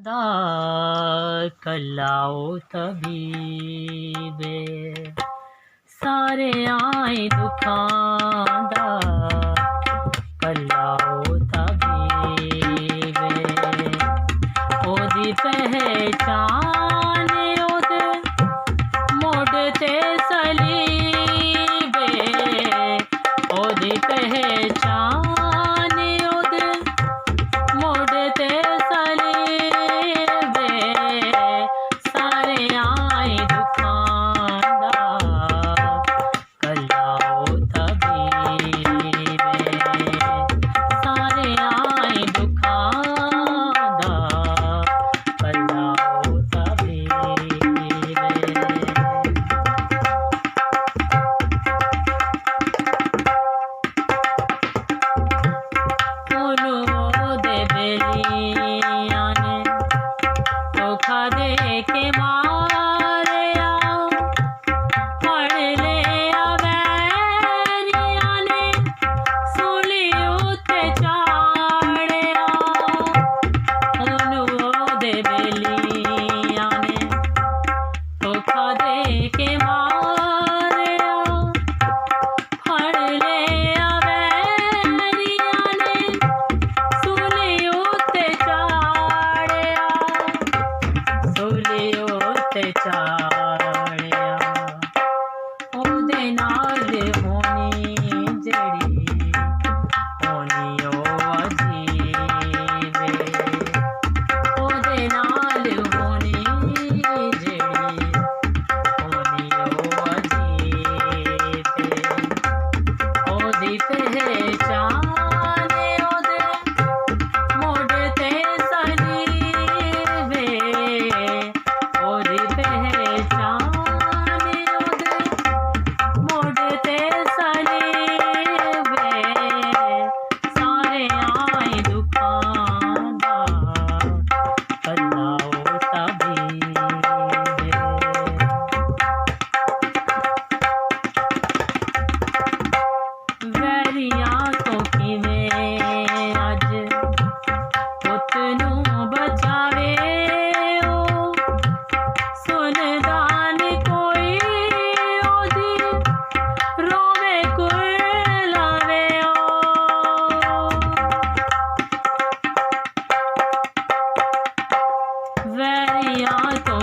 दा कल्लाओ तबीबे सारे आए दुखां दा कल्लाओ तबीबे ओदी पहचान ओदे मोढ़ ते सलीबे ओदी पहचान ओदे मोढ़ ते सलीबे सारे आए दुखां दा कल्लाओ तबीबे सारे आए दुखां दा कल्लाओ तबीबे दे बेलियां ने धोखा दे के मारिया फड़ लिया वैरियां ने सूली उत्ते चाढ़िया दे बेलियां ने धोखा दे के मारिया फड़ लिया वैरियां ने सूली उत्ते चाढ़िया सूली उत्ते चाढ़िया ओदे नाल होनी जड़ी होनी ओ अजीबे ओदे नाल होनी जड़ी होनी ओ अजीबे ओदी पहचान ओदे मोढ़ ते सलीबे ओदी पहचान ओदे मोढ़ ते सलीबे सारे आए दुखां दा कल्लाओ तबीबे वैरियां तो किवें अज पुत नूं बचावे ओ सुनदा नी कोई ओदी रोवे कुरलावे ओ वैरियां तो